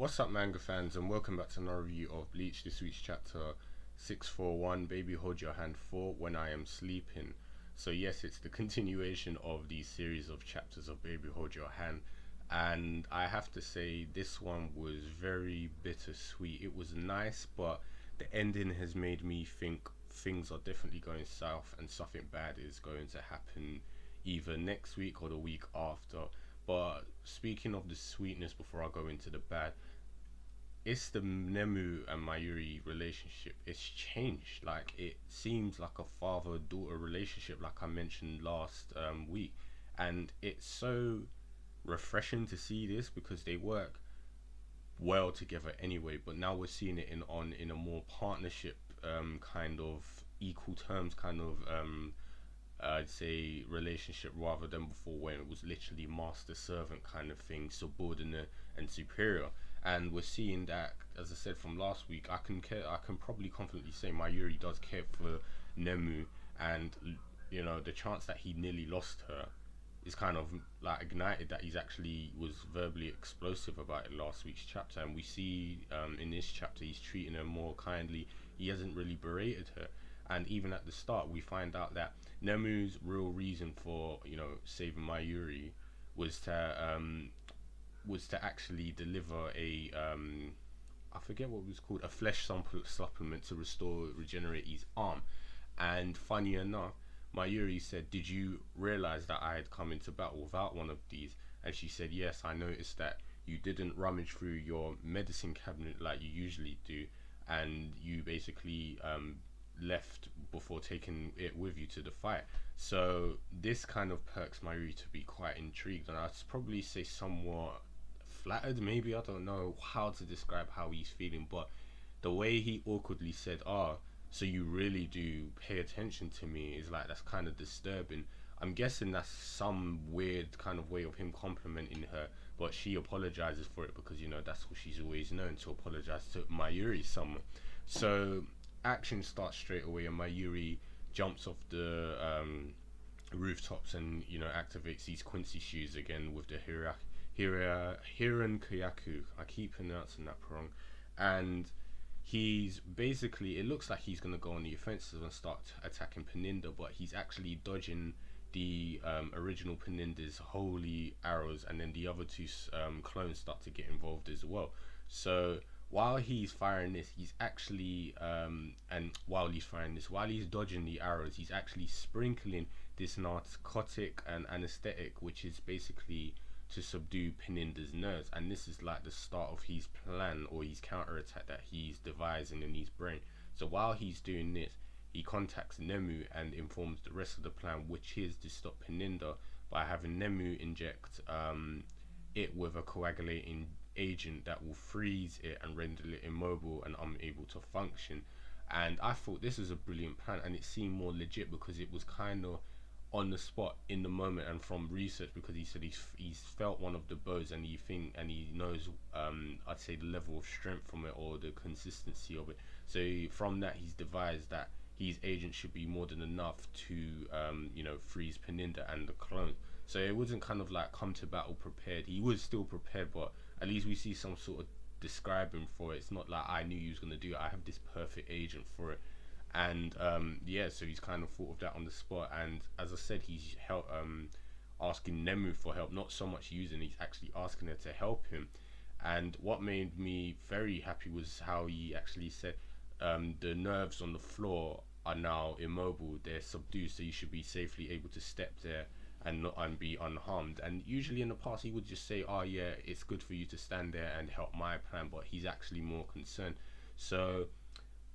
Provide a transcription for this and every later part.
What's up, manga fans, and welcome back to another review of Bleach. This week's chapter 641, Baby Hold Your Hand 4, When I Am Sleeping. So yes, it's the continuation of the series of chapters of Baby Hold Your Hand, and I have to say this one was very bittersweet. It was nice, but the ending has made me think things are definitely going south and something bad is going to happen either next week or the week after. But speaking of the sweetness, before I go into the bad, it's the Nemu and Mayuri relationship. It's changed. Like, it seems like a father-daughter relationship, like I mentioned last week, and it's so refreshing to see this because they work well together anyway. But now we're seeing it in a more partnership, kind of equal terms, kind of I'd say relationship, rather than before when it was literally master servant kind of thing, subordinate and superior. And we're seeing that, as I said from last week, I can probably confidently say Mayuri does care for Nemu, and the chance that he nearly lost her is kind of like ignited, that he's actually was verbally explosive about it last week's chapter. And we see in this chapter he's treating her more kindly. He hasn't really berated her. And even at the start, we find out that Nemu's real reason for saving Mayuri was to actually deliver a I forget what it was called, a flesh supplement to regenerate his arm. And funny enough, Mayuri said, "Did you realize that I had come into battle without one of these?" And she said, "Yes, I noticed that you didn't rummage through your medicine cabinet like you usually do, and you basically left before taking it with you to the fight." So this kind of perks Mayuri to be quite intrigued, and I'd probably say somewhat flattered, maybe. I don't know how to describe how he's feeling, but the way he awkwardly said, so you really do pay attention to me, is like, that's kind of disturbing. I'm guessing that's some weird kind of way of him complimenting her, but she apologizes for it because that's what she's always known, to apologize to Mayuri someone. So action starts straight away, and Mayuri jumps off the rooftops and activates these Quincy shoes again with the Hiran Kyaku. I keep pronouncing that wrong. And he's basically, it looks like he's going to go on the offensive and start attacking Peninda, but he's actually dodging the original Peninda's holy arrows, and then the other two clones start to get involved as well. So while he's firing this, he's actually while he's dodging the arrows, he's actually sprinkling this narcotic and anesthetic, which is basically to subdue Peninda's nerves. And this is like the start of his plan, or his counterattack that he's devising in his brain. So while he's doing this, he contacts Nemu and informs the rest of the plan, which is to stop Peninda by having Nemu inject it with a coagulating agent that will freeze it and render it immobile and unable to function. And I thought this was a brilliant plan, and it seemed more legit because it was kind of on the spot in the moment, and from research, because he said he's felt one of the bows, and he knows I'd say the level of strength from it, or the consistency of it. So from that, he's devised that his agent should be more than enough to freeze Peninda and the clone. So it wasn't kind of like come to battle prepared. He was still prepared, but at least we see some sort of describing for it. It's not like I knew he was going to do it, I have this perfect agent for it. And so he's kind of thought of that on the spot. And as I said, he's asking Nemu for help, not so much using, he's actually asking her to help him. And what made me very happy was how he actually said the nerves on the floor are now immobile, they're subdued, so you should be safely able to step there and be unharmed. And usually in the past he would just say, "Oh yeah, it's good for you to stand there and help my plan," but he's actually more concerned. So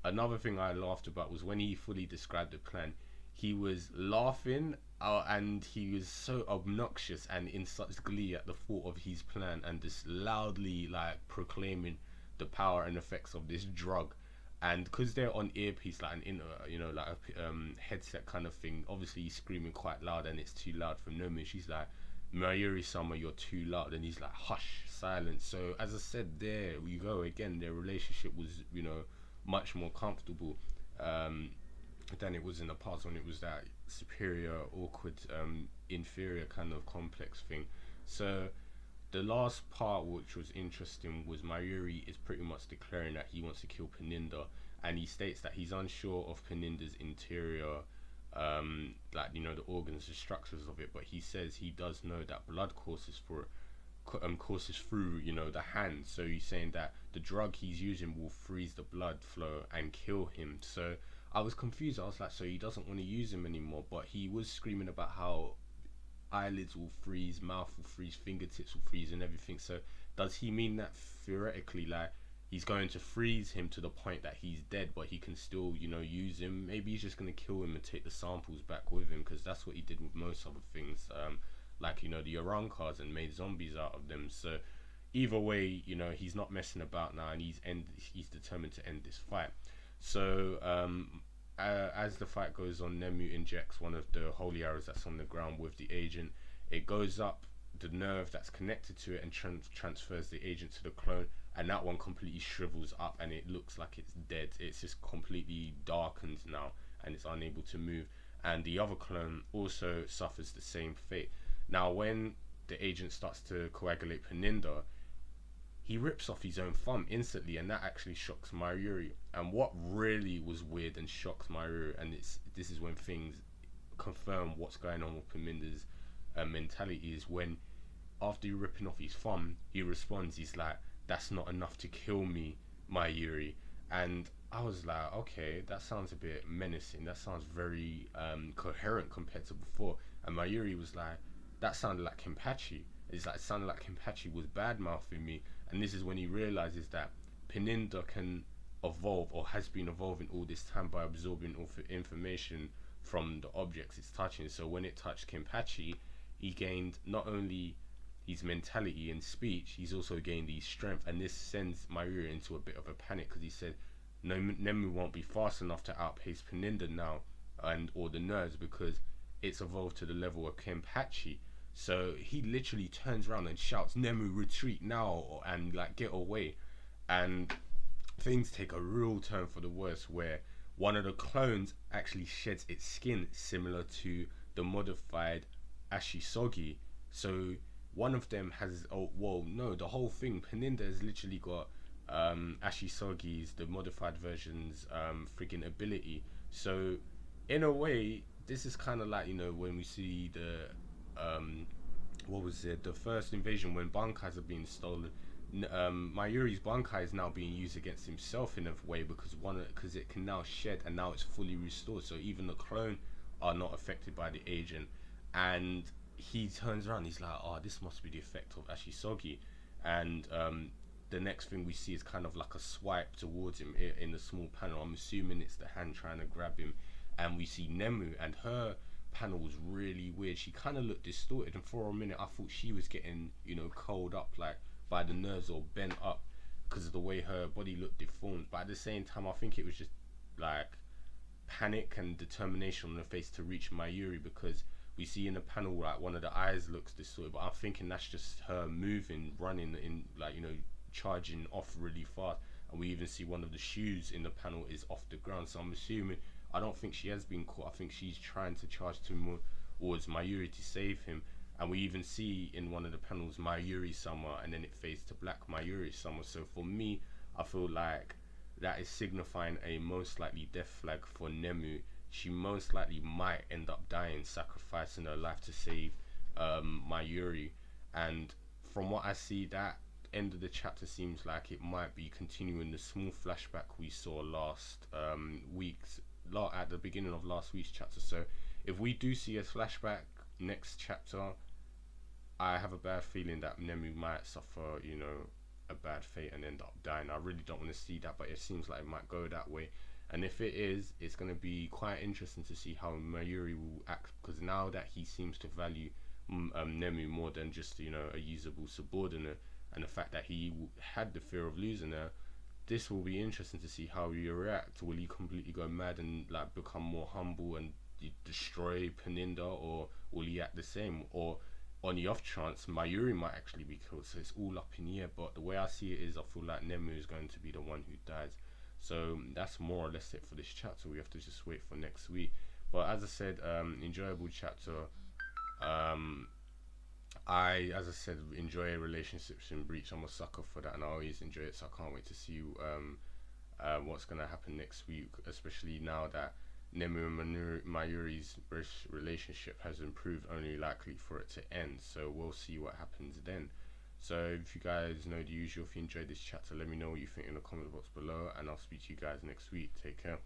another thing I laughed about was when he fully described the plan, he was laughing and he was so obnoxious and in such glee at the thought of his plan, and just loudly like proclaiming the power and effects of this drug. And because they're on earpiece, like an like a headset kind of thing, obviously he's screaming quite loud, and it's too loud for Nomi. She's like, "Mayuri-sama, you're too loud," and he's like, "Hush, silence." So as I said, there we go again. Their relationship was much more comfortable than it was in the past, when it was that superior, awkward, inferior kind of complex thing. So the last part, which was interesting, was Mayuri is pretty much declaring that he wants to kill Peninda, and he states that he's unsure of Peninda's interior, like the organs, the structures of it, but he says he does know that blood courses through the hand. So he's saying that the drug he's using will freeze the blood flow and kill him. So I was confused. I was like, so he doesn't want to use him anymore, but he was screaming about how eyelids will freeze, mouth will freeze, fingertips will freeze, and everything. So does he mean that theoretically, like, he's going to freeze him to the point that he's dead, but he can still use him? Maybe he's just going to kill him and take the samples back with him, because that's what he did with most other things, like the Arancars, and made zombies out of them. So either way, he's not messing about now, and he's determined to end this fight. So as the fight goes on, Nemu injects one of the holy arrows that's on the ground with the agent. It goes up the nerve that's connected to it and transfers the agent to the clone, and that one completely shrivels up and it looks like it's dead. It's just completely darkened now and it's unable to move, and the other clone also suffers the same fate. Now when the agent starts to coagulate Peninda, he rips off his own thumb instantly, and that actually shocks Mayuri. And what really was weird and shocked Mayuri, and this is when things confirm what's going on with Peninda's mentality, is when, after ripping off his thumb, he responds, he's like, "That's not enough to kill me, Mayuri." And I was like, okay, that sounds a bit menacing, that sounds very coherent compared to before. And Mayuri was like, that sounded like Kenpachi. It's like, it sounded like Kenpachi was bad mouthing me. And this is when he realizes that Peninda can evolve, or has been evolving all this time, by absorbing information from the objects it's touching. So when it touched Kenpachi, he gained not only his mentality and speech, he's also gained his strength. And this sends Mayuri into a bit of a panic, because he said Nemu won't be fast enough to outpace Peninda now, and or the nerds, because it's evolved to the level of Kenpachi. So he literally turns around and shouts, "Nemu, retreat now," and like, get away. And things take a real turn for the worse, where one of the clones actually sheds its skin, similar to the modified Ashisogi. So one of them has, the whole thing, Peninda has literally got Ashisogi's, the modified version's freaking ability. So in a way, this is kind of like, when we see the the first invasion, when Bankais are being stolen. Mayuri's Bankai is now being used against himself in a way, because it can now shed, and now it's fully restored. So even the clone are not affected by the agent. And he turns around, he's like, "Oh, this must be the effect of Ashisogi." And the next thing we see is kind of like a swipe towards him in a small panel. I'm assuming it's the hand trying to grab him. And we see Nemu, and her panel was really weird. She kind of looked distorted, and for a minute I thought she was getting curled up, like, by the nerves, or bent up, because of the way her body looked deformed. But at the same time, I think it was just like panic and determination on her face to reach Mayuri, because we see in the panel, like, one of the eyes looks distorted, but I'm thinking that's just her moving, running in, like, charging off really fast. And we even see one of the shoes in the panel is off the ground. So I'm assuming, I don't think she has been caught. I think she's trying to charge towards Mayuri to save him. And we even see in one of the panels Mayuri Summer, and then it fades to black, Mayuri Summer. So for me, I feel like that is signifying a most likely death flag for Nemu. She most likely might end up dying, sacrificing her life to save Mayuri. And from what I see, that end of the chapter seems like it might be continuing the small flashback we saw at the beginning of last week's chapter. So if we do see a flashback next chapter, I have a bad feeling that Nemu might suffer, a bad fate and end up dying. I really don't want to see that, but it seems like it might go that way. And if it is, it's going to be quite interesting to see how Mayuri will act, because now that he seems to value Nemu more than just a usable subordinate, and the fact that he had the fear of losing her, this will be interesting to see how he react. Will he completely go mad and like become more humble and destroy Peninda, or will he act the same? Or on the off chance, Mayuri might actually be killed. So it's all up in the air. But the way I see it is, I feel like Nemu is going to be the one who dies. So that's more or less it for this chapter. We have to just wait for next week. But as I said, enjoyable chapter. as I said, enjoy relationships in Breach. I'm a sucker for that, and I always enjoy it. So I can't wait to see what's gonna happen next week, especially now that Nemu and Mayuri's relationship has improved, only likely for it to end. So we'll see what happens then. So if you guys know the usual, if you enjoyed this chapter, let me know what you think in the comment box below, and I'll speak to you guys next week. Take care.